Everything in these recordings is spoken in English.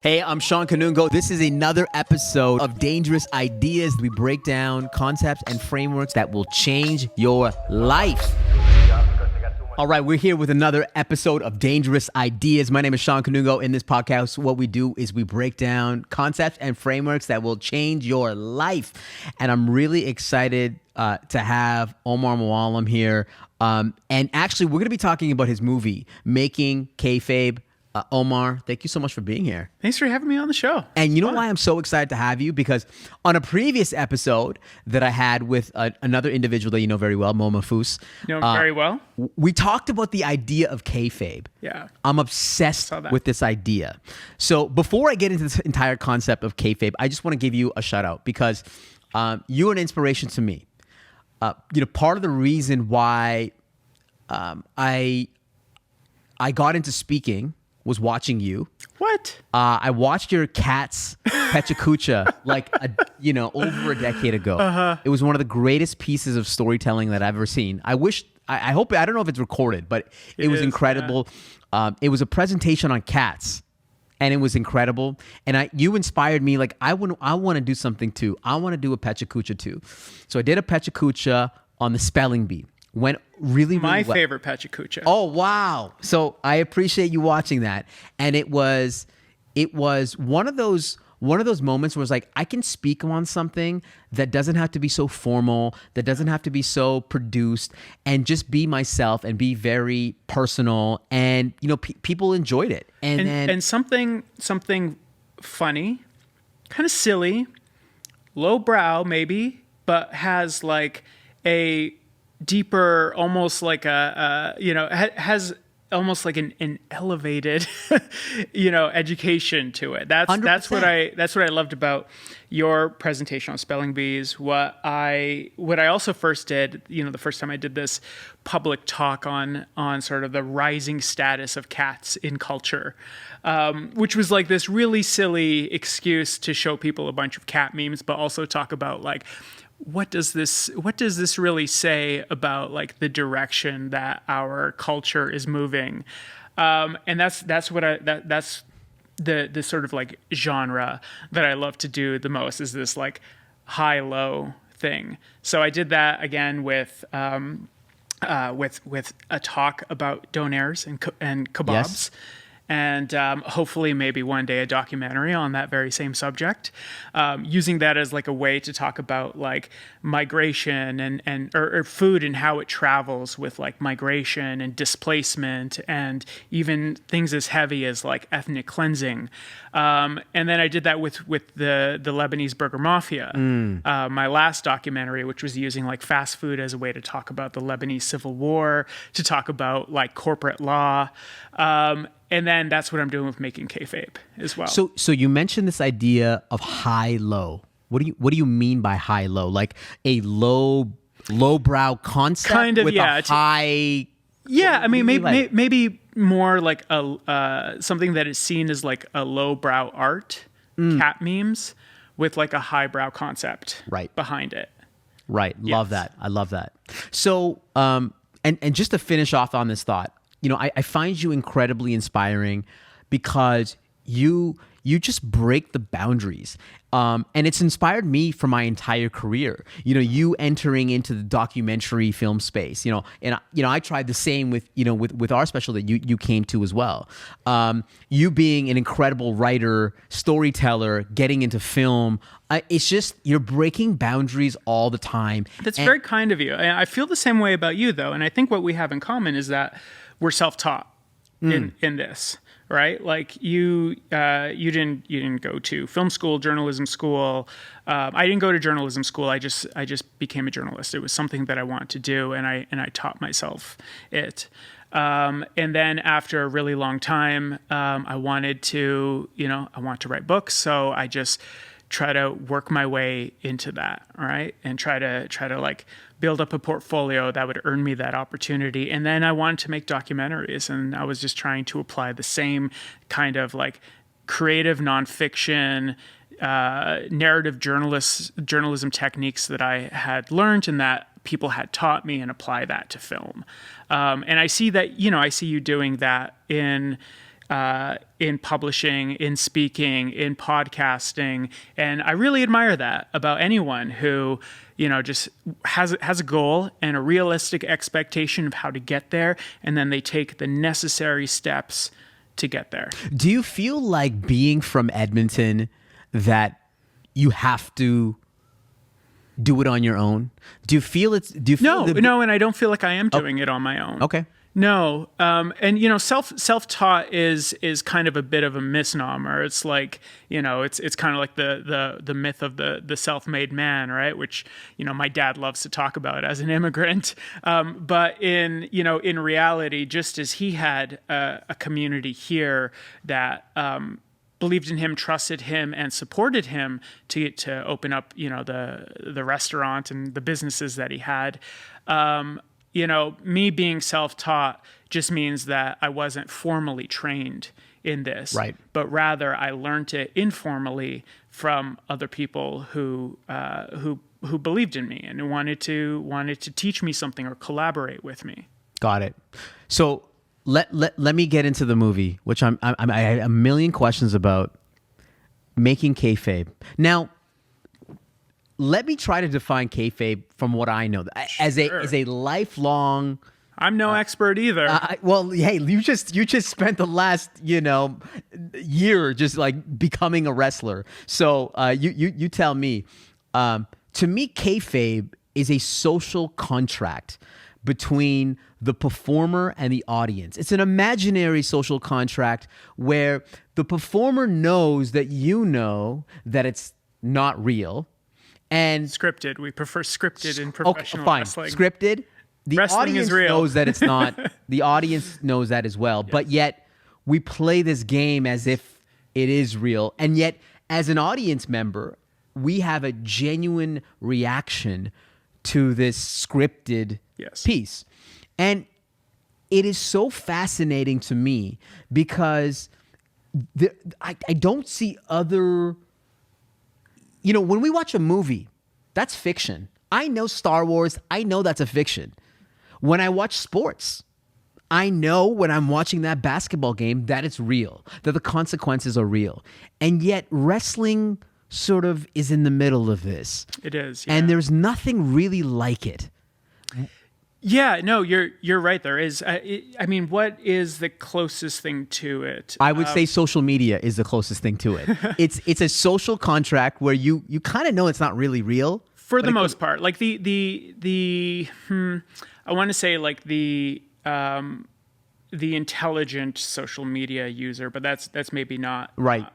Hey, I'm Shawn Kanungo. This is another episode of Dangerous Ideas. We break down concepts and frameworks that will change your life. All right, we're here with another episode of Dangerous Ideas. My name is Shawn Kanungo. In this podcast, what we do is we break down concepts and frameworks that will change your life. And I'm really excited to have Omar Mouallem here. And actually, we're going to be talking about his movie, Making Kayfabe. Omar, thank you so much for being here. Thanks for having me on the show. And you know why I'm so excited to have you? Because on a previous episode that I had with another individual that you know very well, Mo Mafous. Very well. We talked about the idea of kayfabe. Yeah. I'm obsessed with this idea. So before I get into this entire concept of kayfabe, I just want to give you a shout out because you're an inspiration to me. Part of the reason why I got into speaking was watching you. What? I watched your Cats Pechakucha over a decade ago. Uh-huh. It was one of the greatest pieces of storytelling that I've ever seen. I hope, I don't know if it's recorded, but it was incredible. Yeah. It was a presentation on cats, and it was incredible. And you inspired me. Like I want to do something too. I want to do a Pechakucha too. So I did a Pechakucha on the spelling bee. Went really well. My favorite Pechakucha. Oh, wow. So I appreciate you watching that. And it was one of those moments where it's like, I can speak on something that doesn't have to be so formal, that doesn't have to be so produced, and just be myself and be very personal. And, people enjoyed it. And something funny, kind of silly, lowbrow maybe, but has like a deeper, almost like has almost like an elevated, education to it. That's what I loved about your presentation on spelling bees. What I also first did, the first time I did this public talk on sort of the rising status of cats in culture, which was like this really silly excuse to show people a bunch of cat memes, but also talk about like, what does this really say about like the direction that our culture is moving? And that's the sort of like genre that I love to do the most, is this like high-low thing. So I did that again with a talk about donairs and kebabs. Yes. And hopefully maybe one day a documentary on that very same subject, using that as like a way to talk about like migration or food and how it travels with like migration and displacement and even things as heavy as like ethnic cleansing. And then I did that with the Lebanese Burger Mafia, my last documentary, which was using like fast food as a way to talk about the Lebanese Civil War, to talk about like corporate law. And then that's what I'm doing with Making Kayfabe as well. So you mentioned this idea of high-low. What do you mean by high-low? Like a lowbrow concept kind of, with yeah, a high... Yeah, I mean, maybe more like a something that is seen as like a lowbrow art, cat memes, with like a highbrow concept behind it. Right. Yes. Love that. I love that. So, and just to finish off on this thought, I find you incredibly inspiring because you just break the boundaries. And it's inspired me for my entire career. You entering into the documentary film space, and I tried the same with our special that you came to as well. You being an incredible writer, storyteller, getting into film, it's just, you're breaking boundaries all the time. That's very kind of you. I feel the same way about you though. And I think what we have in common is that we're self-taught in this. Right, like you didn't go to film school, journalism school. I didn't go to journalism school. I just became a journalist. It was something that I wanted to do, and I taught myself it. And then after a really long time, I wanted to write books. So I just try to work my way into that, right, and try to like build up a portfolio that would earn me that opportunity. And then I wanted to make documentaries, and I was just trying to apply the same kind of like creative nonfiction, narrative journalism techniques that I had learned and that people had taught me, and apply that to film. And I see that, I see you doing that in in publishing, in speaking, in podcasting. And I really admire that about anyone who, just has a goal and a realistic expectation of how to get there. And then they take the necessary steps to get there. Do you feel like being from Edmonton that you have to do it on your own? Do you feel No, and I don't feel like I am doing it on my own. Okay. No, and self-taught is kind of a bit of a misnomer. It's like, it's kind of like the myth of the self-made man, right? Which my dad loves to talk about as an immigrant. But in reality, just as he had a community here that believed in him, trusted him, and supported him to open up the restaurant and the businesses that he had. Me being self-taught just means that I wasn't formally trained in this, right? But rather I learned it informally from other people who believed in me and wanted to teach me something or collaborate with me. Got it. So let me get into the movie, which I have a million questions about making kayfabe. Now, let me try to define kayfabe from what I know as a lifelong. I'm no expert either. Well, hey, you just spent the last year just like becoming a wrestler. So you tell me. To me, kayfabe is a social contract between the performer and the audience. It's an imaginary social contract where the performer knows that that it's not real. And scripted. We prefer scripted in professional wrestling. Scripted. The wrestling audience is real. knows that it's not. The audience knows that as well. Yes. But yet we play this game as if it is real. And yet, as an audience member, we have a genuine reaction to this scripted piece. And it is so fascinating to me because I don't see other... when we watch a movie, that's fiction. I know Star Wars. I know that's a fiction. When I watch sports, I know when I'm watching that basketball game that it's real, that the consequences are real. And yet wrestling sort of is in the middle of this. It is. Yeah. And there's nothing really like it. Yeah, no, you're right. There is. What is the closest thing to it? I would say social media is the closest thing to it. It's a social contract where you kind of know it's not really real for the most part. Like I want to say like the intelligent social media user, but that's maybe not right.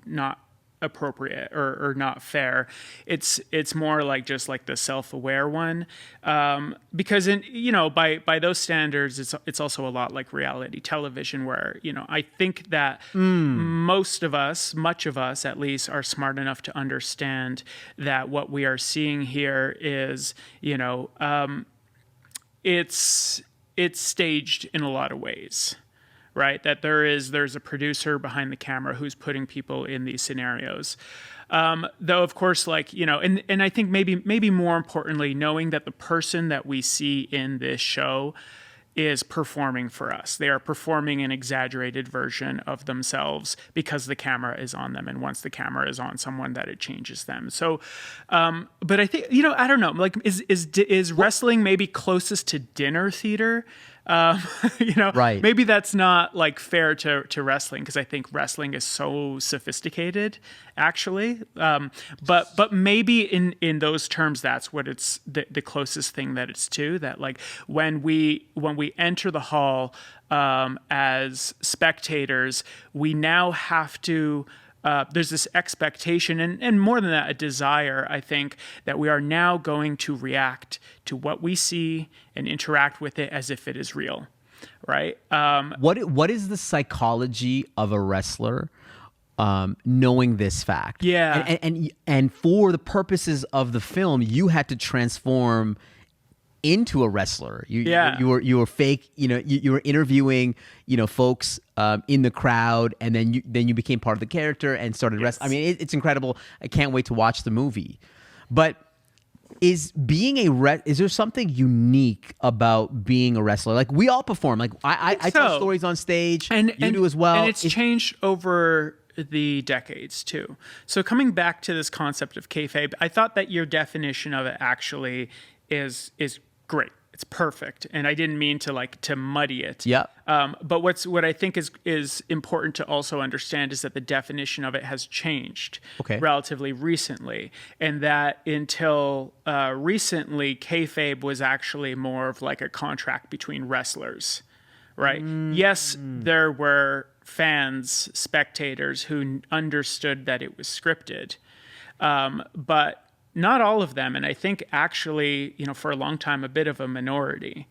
Not appropriate or not fair. It's more like just like the self-aware one, because by those standards it's also a lot like reality television where I think that much of us at least are smart enough to understand that what we are seeing here is it's staged in a lot of ways. Right, that there's a producer behind the camera who's putting people in these scenarios, though of course, and I think maybe more importantly, knowing that the person that we see in this show is performing for us. They are performing an exaggerated version of themselves because the camera is on them, and once the camera is on someone, that it changes them. So, but I think I don't know. Like, is wrestling maybe closest to dinner theater? Right. Maybe that's not like fair to wrestling because I think wrestling is so sophisticated, actually. But maybe in those terms, that's what it's the closest thing that it's to. That like when we enter the hall as spectators, we now have to. There's this expectation and more than that, a desire, I think, that we are now going to react to what we see and interact with it as if it is real, right? What is the psychology of a wrestler knowing this fact? Yeah. And for the purposes of the film, you had to transform into a wrestler. You were fake. You were interviewing folks in the crowd, and then you became part of the character and started wrestling. I mean, it's incredible. I can't wait to watch the movie. But is there something unique about being a wrestler? Like, we all perform. Like, I tell stories on stage, and you do as well. And it's changed over the decades too. So coming back to this concept of kayfabe, I thought that your definition of it actually is great. It's perfect, and I didn't mean to muddy it. Yeah. But what I think is important to also understand is that the definition of it has changed relatively recently, and that until recently, kayfabe was actually more of like a contract between wrestlers, right? Yes, there were fans, spectators who understood that it was scripted, but not all of them, and I think actually, for a long time, a bit of a minority.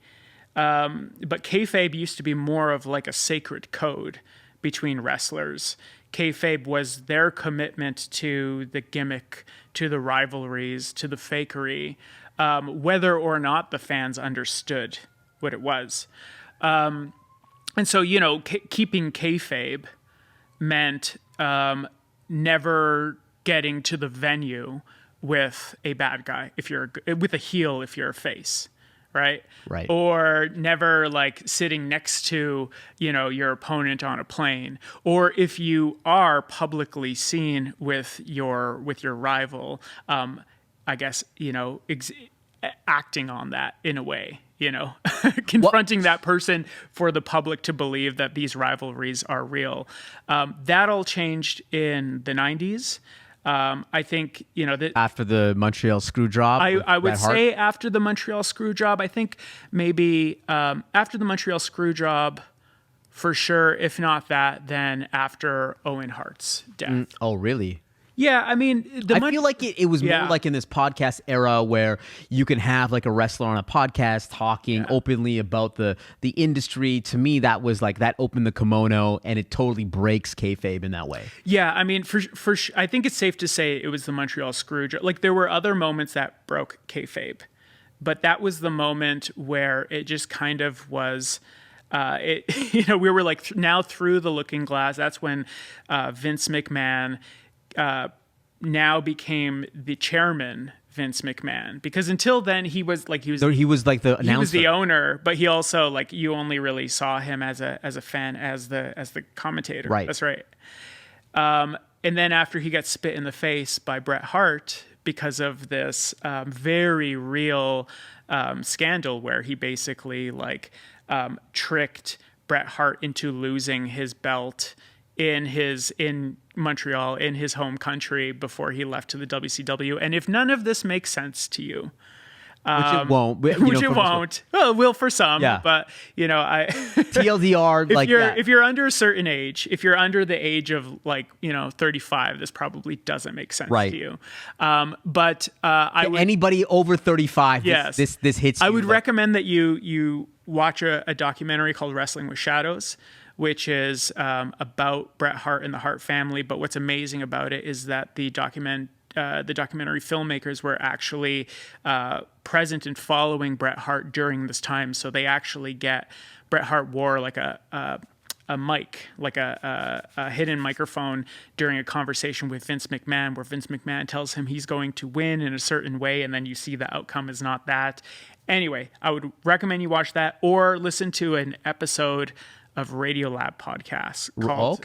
But kayfabe used to be more of like a sacred code between wrestlers. Kayfabe was their commitment to the gimmick, to the rivalries, to the fakery, whether or not the fans understood what it was. And so, keeping kayfabe meant never getting to the venue with a bad guy with a heel if you're a face, right? Or never like sitting next to your opponent on a plane, or if you are publicly seen with your rival, I guess acting on that in a way, confronting that person for the public to believe that these rivalries are real. That all changed in the 90s. I think, that after the Montreal screw job, I would say after the Montreal screw job, I think maybe after the Montreal screw job, for sure. If not that, then after Owen Hart's death. Oh, really? Yeah, I mean, I feel like it was more like in this podcast era where you can have like a wrestler on a podcast talking openly about the industry. To me, that was like that opened the kimono, and it totally breaks kayfabe in that way. Yeah, I mean, for I think it's safe to say it was the Montreal screw job. Like, there were other moments that broke kayfabe, but that was the moment where it just kind of was. We were like now through the looking glass. That's when Vince McMahon now became the chairman, Vince McMahon, because until then he was like the announcer. He was the owner, but he also you only really saw him as a fan, as the commentator. Right. That's right. And then after he got spit in the face by Bret Hart because of this very real scandal where he basically tricked Bret Hart into losing his belt in Montreal, in his home country, before he left to the WCW. And if none of this makes sense to you, which it won't, well, it will for some, but TLDR, if you're under a certain age, if you're under the age of 35, this probably doesn't make sense to you. But anybody over 35, yes, this hits you. I would recommend that you watch a documentary called Wrestling with Shadows, which is about Bret Hart and the Hart family. But what's amazing about it is that the documentary filmmakers were actually present and following Bret Hart during this time. So they actually get Bret Hart wore like a mic, like a hidden microphone during a conversation with Vince McMahon, where Vince McMahon tells him he's going to win in a certain way, and then you see the outcome is not that. Anyway, I would recommend you watch that or listen to an episode of Radiolab podcast called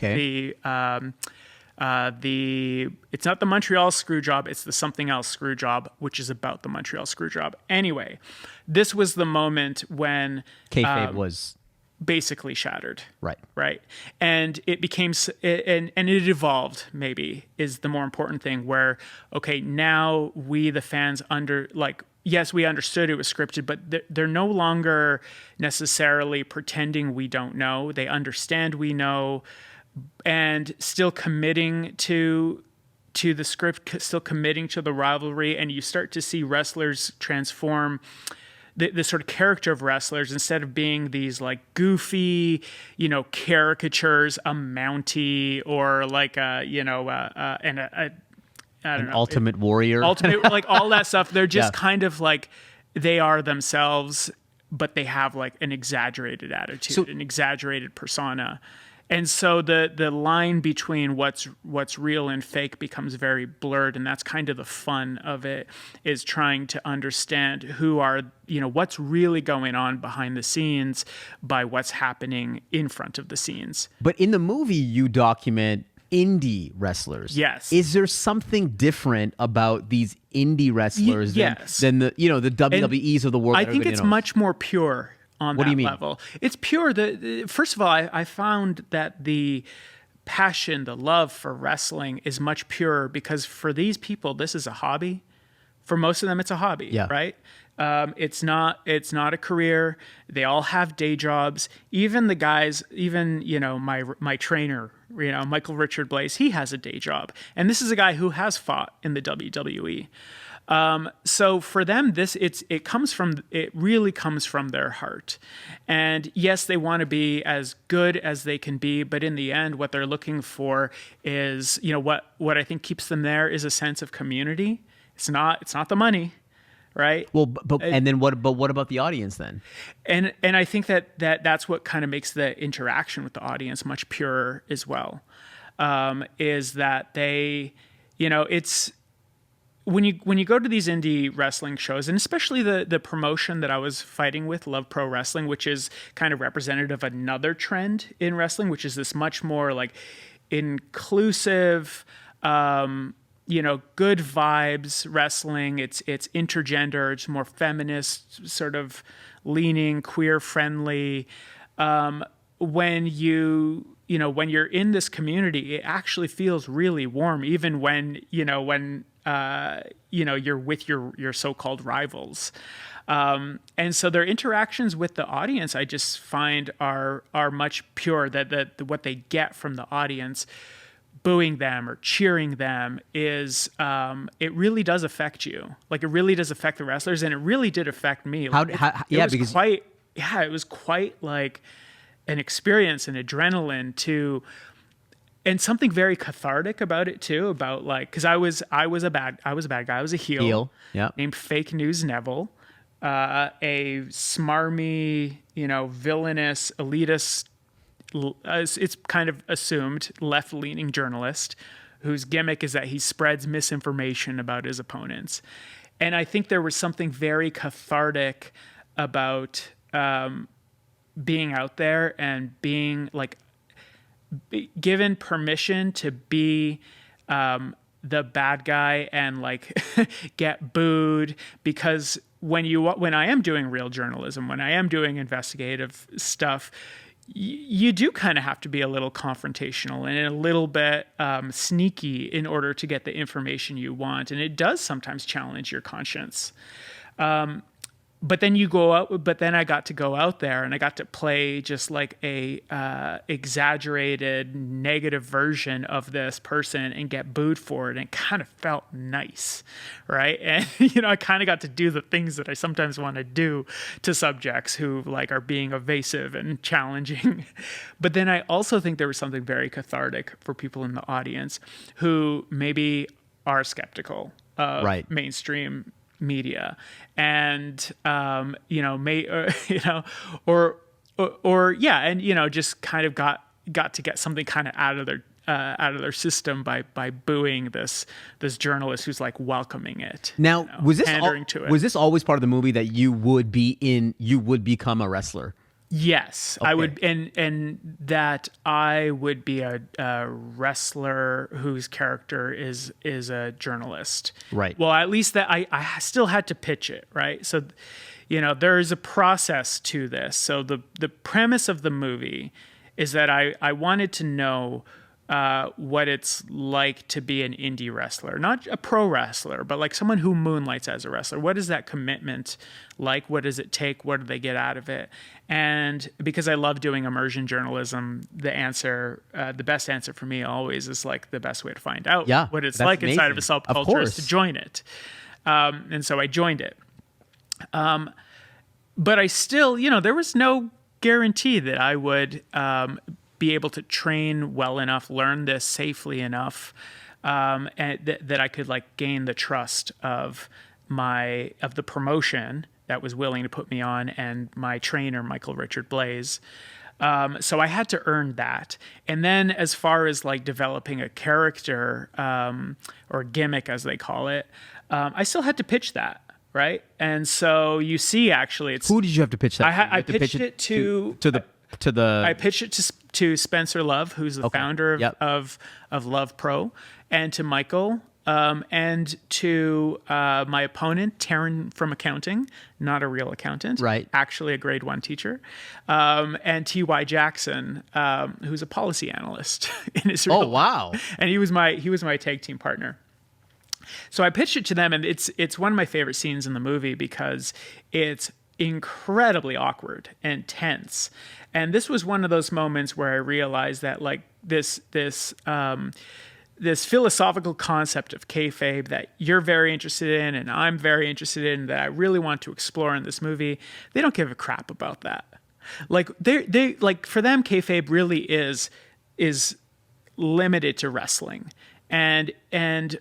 it's not the Montreal screw job, it's the something else screw job, which is about the Montreal screw job. Anyway, this was the moment when kayfabe was basically shattered. Right. And it became, and it evolved, maybe, is the more important thing, where, now we, the fans, yes, we understood it was scripted, but they're no longer necessarily pretending we don't know. They understand we know, and still committing to the script, still committing to the rivalry. And you start to see wrestlers transform. The sort of character of wrestlers, instead of being these goofy, caricatures, a Mountie, or an Ultimate Warrior, all that stuff. They're just kind of they are themselves, but they have an exaggerated attitude, an exaggerated persona. And so the line between what's real and fake becomes very blurred, and that's kind of the fun of it, is trying to understand what's really going on behind the scenes by what's happening in front of the scenes. But in the movie, you document indie wrestlers. Yes. Is there something different about these indie wrestlers yes. than the the WWEs of the world? I think it's much more pure on what that do you mean? level. It's pure. First of all, I found that the passion, the love for wrestling is much purer because for these people, this is a hobby. For most of them, it's a hobby, right? It's not a career. They all have day jobs. Even the guys, my trainer, Michael Richard Blaze, he has a day job. And this is a guy who has fought in the WWE. So for them, it really comes from their heart. And yes, they want to be as good as they can be, but in the end, what they're looking for is, what I think keeps them there is a sense of community. It's not the money, right? Well, but what about the audience then? And I think that's what kind of makes the interaction with the audience much purer as well. Is that they, it's when you go to these indie wrestling shows, and especially the promotion that I was fighting with, Love Pro Wrestling, which is kind of representative of another trend in wrestling, which is this much more like inclusive, good vibes wrestling. It's intergender, it's more feminist, sort of leaning, queer friendly. When you're in this community, it actually feels really warm, even when you're with your so-called rivals. And so their interactions with the audience, I just find are much pure, that what they get from the audience booing them or cheering them is, it really does affect you. Like, it really does affect the wrestlers, and it really did affect me. It was quite like an experience, an adrenaline and something very cathartic about it too, about like, cause I was a bad guy. I was a heel. Named Fake News Neville, a smarmy, villainous, elitist, it's kind of assumed left-leaning journalist whose gimmick is that he spreads misinformation about his opponents. And I think there was something very cathartic about being out there and being like given permission to be the bad guy and like get booed, because when I am doing real journalism, when I am doing investigative stuff, you do kind of have to be a little confrontational and a little bit sneaky in order to get the information you want. And it does sometimes challenge your conscience. But then I got to go out there and I got to play just like a exaggerated negative version of this person and get booed for it. And it kind of felt nice, right? And, I kind of got to do the things that I sometimes want to do to subjects who like are being evasive and challenging. But then I also think there was something very cathartic for people in the audience who maybe are skeptical of mainstream media, and just kind of got to get something kind of out of their system by booing this journalist who's like welcoming it. Now, was this always part of the movie that you would become a wrestler? Yes, okay. I would, and that I would be a wrestler whose character is a journalist. Right. Well, at least that I still had to pitch it, right? So, there is a process to this. So the premise of the movie is that I wanted to know what it's like to be an indie wrestler, not a pro wrestler, but like someone who moonlights as a wrestler. What is that commitment like? What does it take? What do they get out of it? And because I love doing immersion journalism, the best answer for me always is like the best way to find out what it's like amazing. Inside of a subculture is to join it. And so I joined it. But I still, there was no guarantee that I would be able to train well enough, learn this safely enough, and that I could like gain the trust of the promotion that was willing to put me on, and my trainer, Michael Richard Blaze. So I had to earn that. And then as far as like developing a character, or gimmick as they call it, I still had to pitch that. Right. And so you see, actually, it's, Who did you have to pitch that? I pitched it to the. I pitched it to Spencer Love, who's the founder of Love Pro, and to Michael, and to my opponent, Taryn from accounting, not a real accountant, right? Actually a grade 1 teacher, and T.Y. Jackson, who's a policy analyst in Israel. Oh, wow. And he was my tag team partner. So I pitched it to them, and it's one of my favorite scenes in the movie because it's incredibly awkward and tense. And this was one of those moments where I realized that like this philosophical concept of kayfabe that you're very interested in and I'm very interested in, that I really want to explore in this movie, they don't give a crap about that. Like they like, for them, kayfabe really is limited to wrestling. And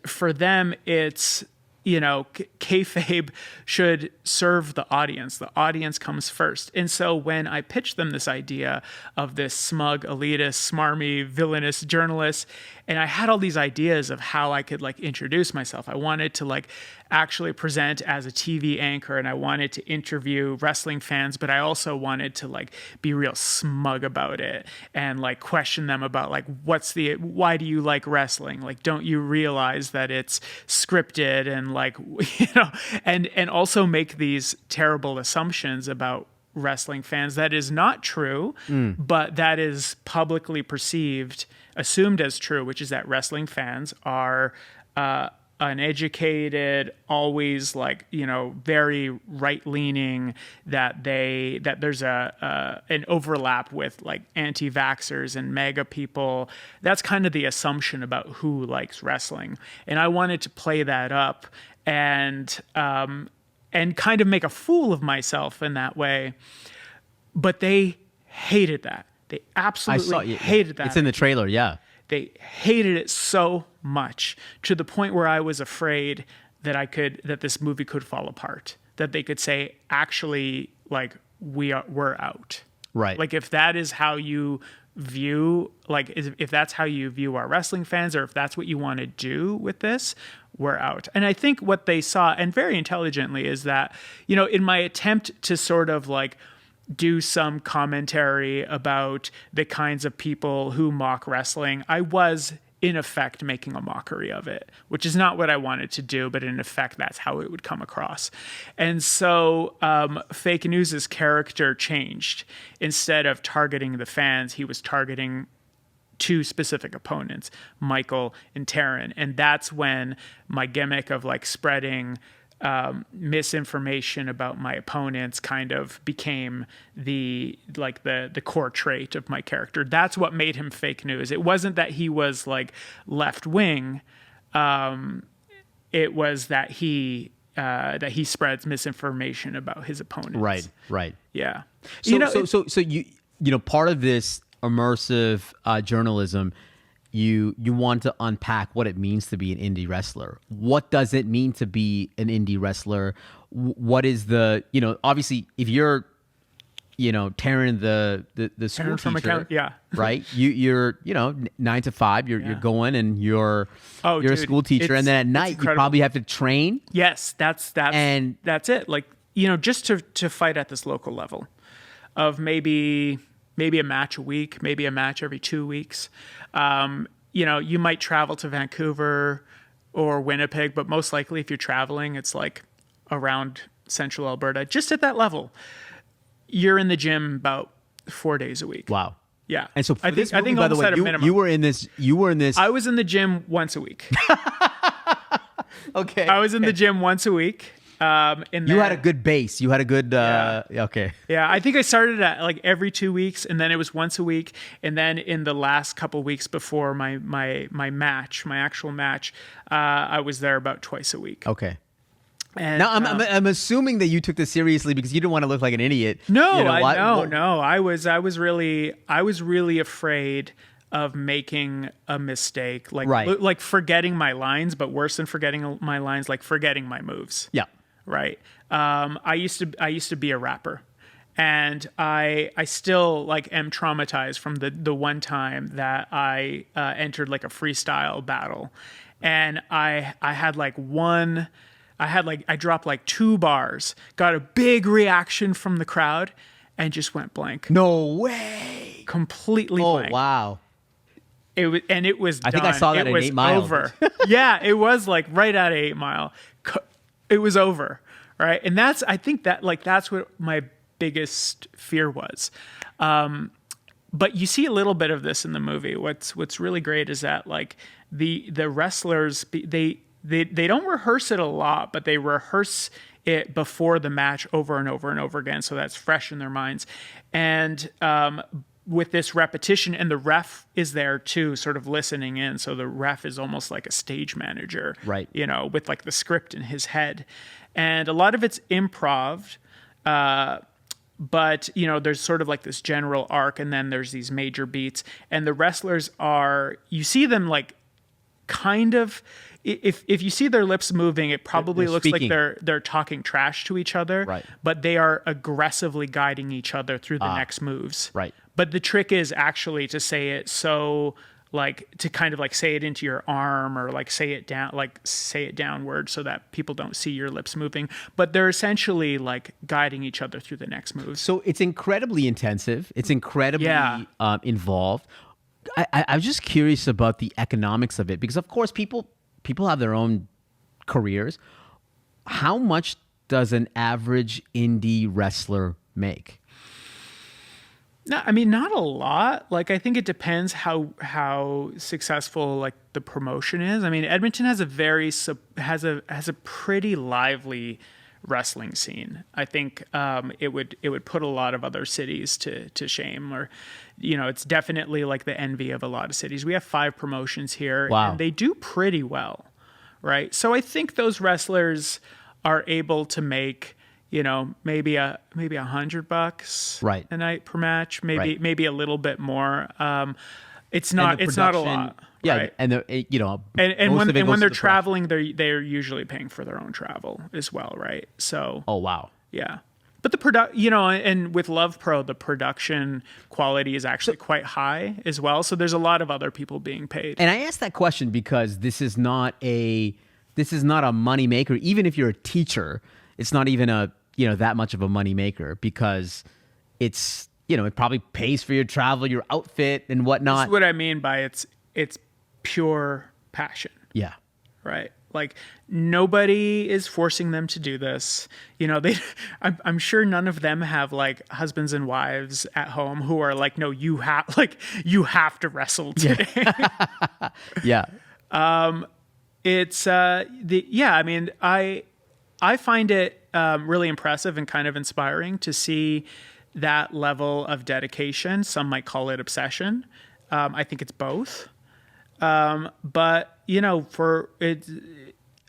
for them, it's, you know, kayfabe should serve the audience. The audience comes first. And so when I pitched them this idea of this smug, elitist, smarmy, villainous journalist, and I had all these ideas of how I could like introduce myself. I wanted to like actually present as a TV anchor, and I wanted to interview wrestling fans, but I also wanted to like be real smug about it and like question them about like, why do you like wrestling? Like, don't you realize that it's scripted, and like, you know, and also make these terrible assumptions about wrestling fans that is not true, but that is publicly assumed as true, which is that wrestling fans are uneducated, always like, you know, very right-leaning, that there's an overlap with like anti-vaxxers and MAGA people. That's kind of the assumption about who likes wrestling. And I wanted to play that up and kind of make a fool of myself in that way. But they hated that. They absolutely hated that. It's in the trailer, yeah. They hated it so much, to the point where I was afraid that this movie could fall apart. That they could say, actually, like, we're out. Right. Like, if that is how you view, like, if that's how you view our wrestling fans, or if that's what you want to do with this, we're out. And I think what they saw, and very intelligently, is that, you know, in my attempt to sort of like do some commentary about the kinds of people who mock wrestling, I was in effect making a mockery of it, which is not what I wanted to do, but in effect that's how it would come across. And so Fake News's character changed. Instead of targeting the fans, he was targeting two specific opponents, Michael and Taryn. And that's when my gimmick of like spreading misinformation about my opponents kind of became the core trait of my character. That's what made him fake news. It wasn't that he was like left wing. It was that he spreads misinformation about his opponents. Right. Yeah. So you know, part of this immersive journalism, you want to unpack what it means to be an indie wrestler. What does it mean to be an indie wrestler? What is the, you know, obviously if you're, you know, Taryn the school teacher, yeah, right? You're you know, 9 to 5, you're going and you're a school teacher, and then at night you probably have to train. Yes, that's it. Like, you know, just to fight at this local level of maybe a match a week, maybe a match every 2 weeks. You know, you might travel to Vancouver or Winnipeg, but most likely if you're traveling, it's like around central Alberta. Just at that level, you're in the gym about 4 days a week. Wow. Yeah. And so I think by the way, you were in this. I was in the gym once a week. Okay. I was in the gym once a week. You had a good base. You had a good, okay. Yeah, I think I started at like every 2 weeks, and then it was once a week. And then in the last couple weeks before my actual match, I was there about twice a week. Okay. And now I'm assuming that you took this seriously because you didn't want to look like an idiot. No, no. I was really afraid of making a mistake, like forgetting my lines, but worse than forgetting my lines, like forgetting my moves. Yeah. Right. I used to be a rapper, And I still like am traumatized from the one time that I entered like a freestyle battle, and I dropped like 2 bars, got a big reaction from the crowd, and just went blank. No way. Completely Oh, blank. wow. It was I done. think I saw that it at was 8 Mile. over. Yeah, it was like right at 8 Mile. It was over, right? And I think that's what my biggest fear was. But you see a little bit of this in the movie. What's really great is that like the wrestlers, they don't rehearse it a lot, but they rehearse it before the match over and over and over again, so that's fresh in their minds. And with this repetition, and the ref is there too, sort of listening in. So the ref is almost like a stage manager, right? With like the script in his head, and a lot of it's improv. But there's sort of like this general arc, and then there's these major beats, and the wrestlers you see them like kind of, if you see their lips moving, it probably looks speaking. Like they're talking trash to each other, right? But they are aggressively guiding each other through the next moves, right? But the trick is actually to say it so like to kind of like say it into your arm, or like say it downward so that people don't see your lips moving, but they're essentially like guiding each other through the next move. So it's incredibly intensive. It's incredibly involved. I was just curious about the economics of it, because of course people have their own careers. How much does an average indie wrestler make? No, I mean, not a lot. Like, I think it depends how successful like the promotion is. I mean, Edmonton has a pretty lively wrestling scene. I think it would put a lot of other cities to shame, or it's definitely like the envy of a lot of cities. We have 5 promotions here, wow, and they do pretty well, right? So I think those wrestlers are able to make maybe $100 right a night per match, maybe a little bit more. It's not a lot. Yeah, right? and when they're traveling, they're usually paying for their own travel as well, right? So oh wow, yeah. But and with Love Pro, the production quality is actually quite high as well. So there's a lot of other people being paid. And I asked that question because this is not a money maker. Even if you're a teacher, it's not even that much of a money maker, because it's it probably pays for your travel, your outfit, and whatnot. That's what I mean by it's pure passion. Yeah. Right. Like, nobody is forcing them to do this. I'm sure none of them have like husbands and wives at home who are like, no, you have to wrestle today. Yeah. I mean, I find it really impressive and kind of inspiring to see that level of dedication. Some might call it obsession. I think it's both. But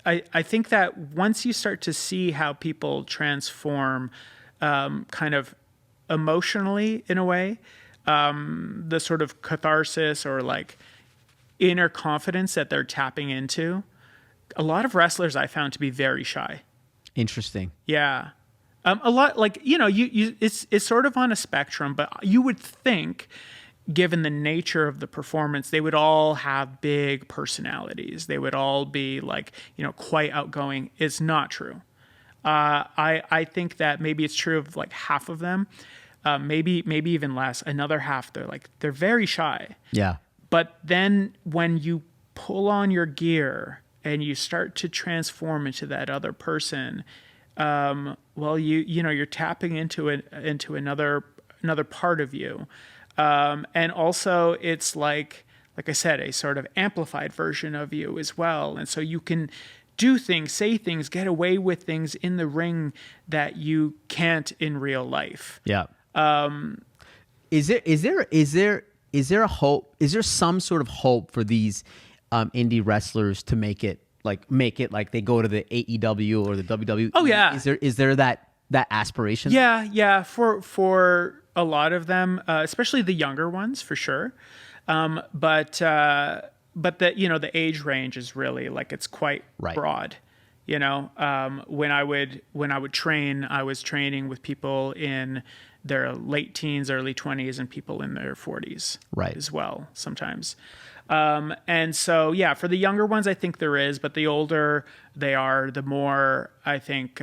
I think that once you start to see how people transform, kind of emotionally in a way, the sort of catharsis or like inner confidence that they're tapping into, a lot of wrestlers I found to be very shy. Interesting. Yeah. A lot like, it's sort of on a spectrum, but you would think, given the nature of the performance, they would all have big personalities. They would all be like, quite outgoing. It's not true. I think that maybe it's true of like half of them, maybe even less. Another half, they're very shy. Yeah. But then when you pull on your gear and you start to transform into that other person, you're tapping into another part of you. And also it's like I said, a sort of amplified version of you as well. And so you can do things, say things, get away with things in the ring that you can't in real life. Yeah. Is there a hope? Is there some sort of hope for these indie wrestlers to make it like they go to the AEW or the WWE? Oh yeah. Is there that aspiration? Yeah. For a lot of them, especially the younger ones, for sure. But the age range is really like, it's quite broad. When I would train, I was training with people in their late teens, early 20s, and people in their 40s Right. as well sometimes. And so, yeah, for the younger ones, I think there is, but the older they are, the more I think,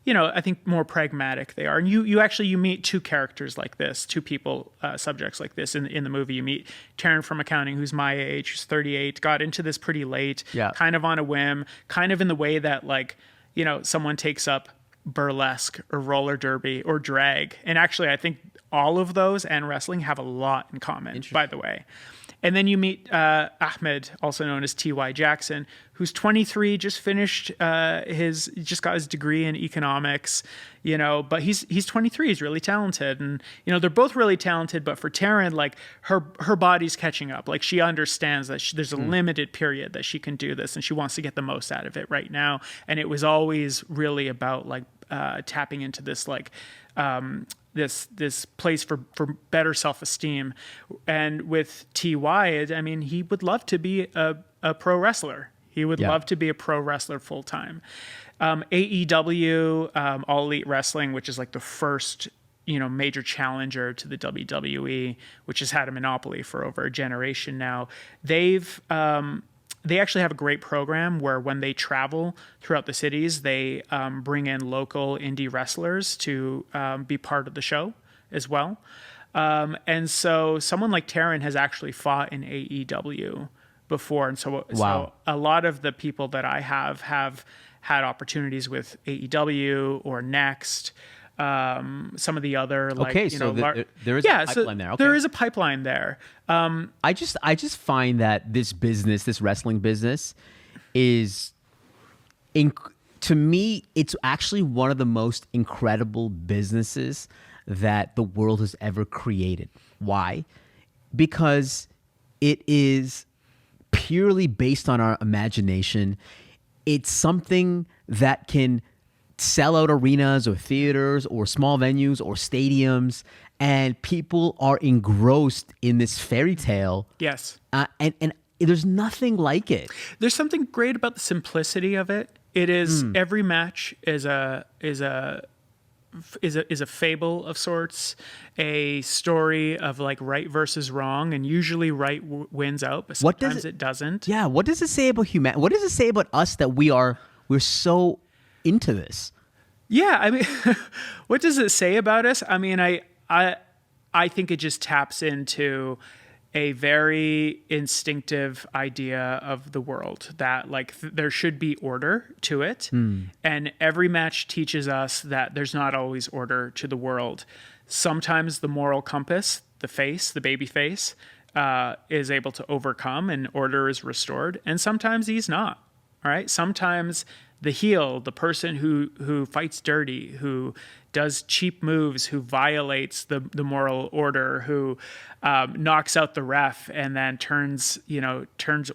I think more pragmatic they are. And you meet two characters like this, two people, subjects like this in the movie. You meet Taryn from accounting, who's my age, who's 38, got into this pretty late, kind of on a whim, kind of in the way that someone takes up burlesque or roller derby or drag. And actually, I think all of those and wrestling have a lot in common, by the way. And then you meet Ahmed, also known as T.Y. Jackson, who's 23, just got his degree in economics, but he's 23, he's really talented. And, they're both really talented, but for Taryn, like her body's catching up. Like she understands that there's a limited period that she can do this and she wants to get the most out of it right now. And it was always really about tapping into this, this place for better self-esteem. And with TY, I mean, he would love to be a pro wrestler. He would love to be a pro wrestler full time. AEW, All Elite Wrestling, which is like the first, major challenger to the WWE, which has had a monopoly for over a generation now. They actually have a great program where when they travel throughout the cities, they bring in local indie wrestlers to be part of the show as well. And so someone like Taryn has actually fought in AEW before. And so a lot of the people that I have had opportunities with AEW or Next. Some of the other there is a pipeline there. Okay. There is a pipeline there. I just find that this wrestling business is to me, it's actually one of the most incredible businesses that the world has ever created. Why? Because it is purely based on our imagination. It's something that can sell out arenas or theaters or small venues or stadiums, and people are engrossed in this fairy tale. Yes. And there's nothing like it. There's something great about the simplicity of it. It is every match is a fable of sorts, a story of right versus wrong, and usually right wins out, but sometimes it doesn't. Yeah. What does it say about humanity? What does it say about us that we're so into this? Yeah, I mean, what does it say about us? I mean, I think it just taps into a very instinctive idea of the world that there should be order to it. And every match teaches us that there's not always order to the world. Sometimes the moral compass, the baby face, is able to overcome and order is restored. And sometimes he's not. All right. Sometimes the heel, the person who fights dirty, who does cheap moves, who violates the moral order, who knocks out the ref and then turns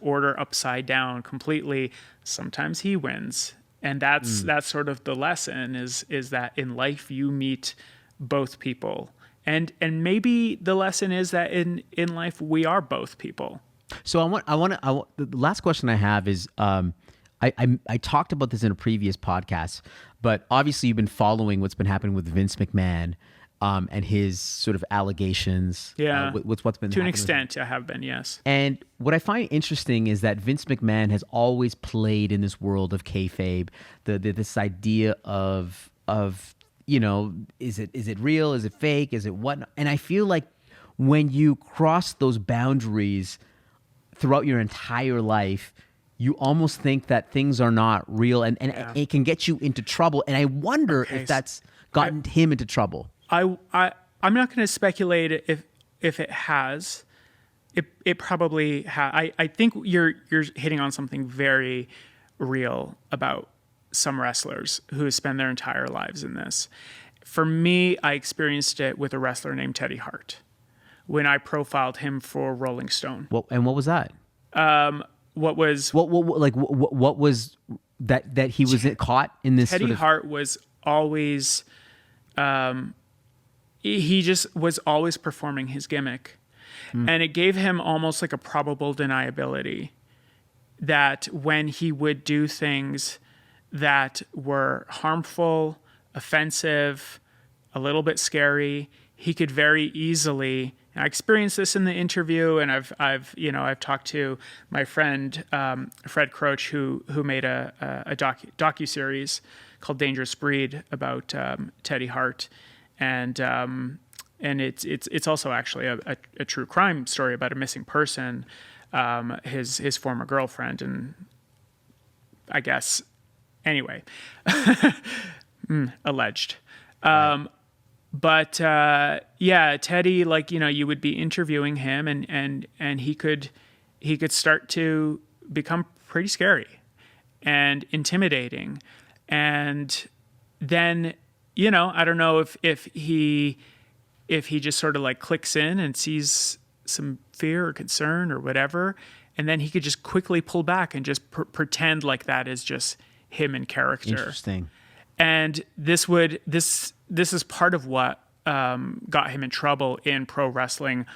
order upside down completely. Sometimes he wins. And that's sort of the lesson is that in life you meet both people. And maybe the lesson is that in life we are both people. So the last question I have is, I talked about this in a previous podcast, but obviously you've been following what's been happening with Vince McMahon and his sort of allegations. Yeah, with what's been to an extent, I have been, yes. And what I find interesting is that Vince McMahon has always played in this world of kayfabe, this idea of is it real, is it fake, is it what? And I feel like when you cross those boundaries throughout your entire life, you almost think that things are not real, and it can get you into trouble. And I wonder if that's gotten him into trouble. I'm not going to speculate if it has. It probably has. I think you're hitting on something very real about some wrestlers who spend their entire lives in this. For me, I experienced it with a wrestler named Teddy Hart when I profiled him for Rolling Stone. And what was that? What was that he was caught in this? Teddy Hart was always, he just was always performing his gimmick, and it gave him almost like a probable deniability that when he would do things that were harmful, offensive, a little bit scary. He could very easily, and I experienced this in the interview, and I've talked to my friend Fred Croach, who made a docuseries called Dangerous Breed about Teddy Hart, and it's also actually a true crime story about a missing person, his former girlfriend, and I guess anyway, alleged. Right. But Teddy, like, you would be interviewing him, and he could start to become pretty scary and intimidating. And then, I don't know if he just sort of like clicks in and sees some fear or concern or whatever, and then he could just quickly pull back and just pretend like that is just him in character. Interesting. And this is part of what got him in trouble in pro wrestling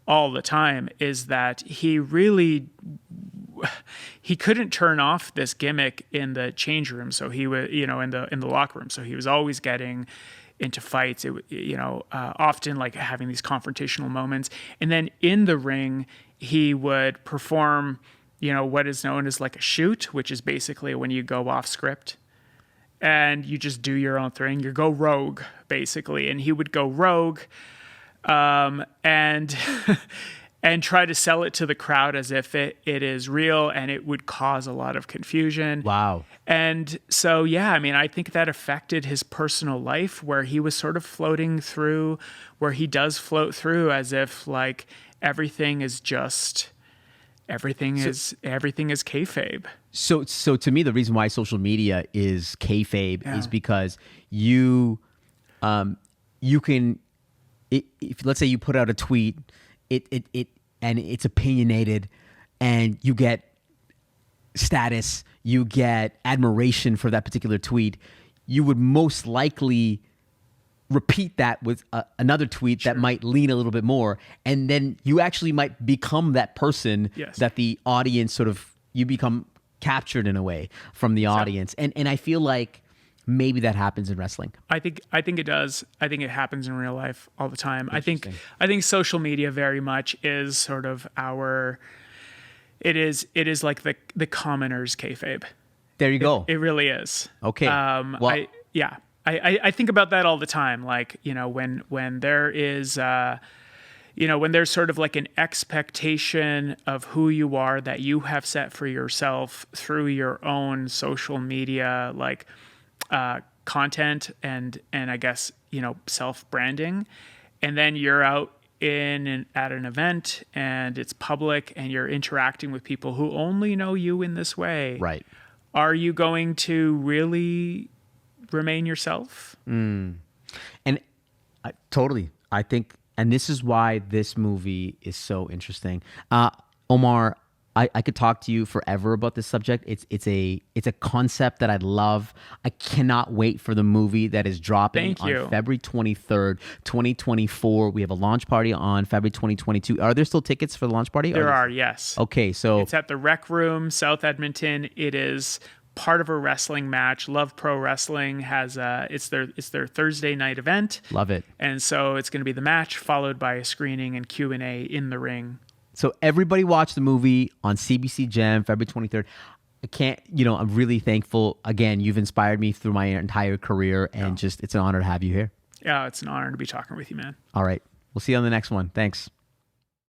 all the time, is that he couldn't turn off this gimmick in the change room. So he was, in the locker room. So he was always getting into fights, often like having these confrontational moments. And then in the ring, he would perform, what is known as like a shoot, which is basically when you go off script and you just do your own thing. You go rogue, basically. And he would go rogue, and and try to sell it to the crowd as if it is real, and it would cause a lot of confusion. Wow. And so, I think that affected his personal life, where he was sort of floating through, where he does float through as if like everything is kayfabe. So to me, the reason why social media is kayfabe is because you can, if let's say you put out a tweet, and it's opinionated, and you get status, you get admiration for that particular tweet, you would most likely repeat that with another tweet that might lean a little bit more, and then you actually might become that person that the audience you become captured in a way from the audience. And I feel like maybe that happens in wrestling. I think it does. I think it happens in real life all the time. I think social media very much is sort of it is like the commoner's kayfabe. There you go. It really is. Okay. I think about that all the time. Like, when there is, when there's sort of like an expectation of who you are that you have set for yourself through your own social media, like content and I guess, self-branding. And then you're out at an event and it's public and you're interacting with people who only know you in this way. Right. Are you going to really remain yourself? And totally. I think, and this is why this movie is so interesting. Omar, I could talk to you forever about this subject. It's a concept that I love. I cannot wait for the movie that is dropping on February 23rd, 2024. We have a launch party on February 2022. Are there still tickets for the launch party? There are, yes. Okay, so it's at the Rec Room, South Edmonton. It is part of a wrestling match. Love Pro Wrestling has it's their Thursday night event. Love it. And so it's going to be the match followed by a screening and Q&A in the ring. So everybody watch the movie on CBC Gem, February 23rd. I'm really thankful. Again, you've inspired me through my entire career, and just it's an honor to have you here. Yeah, it's an honor to be talking with you, man. All right. We'll see you on the next one. Thanks.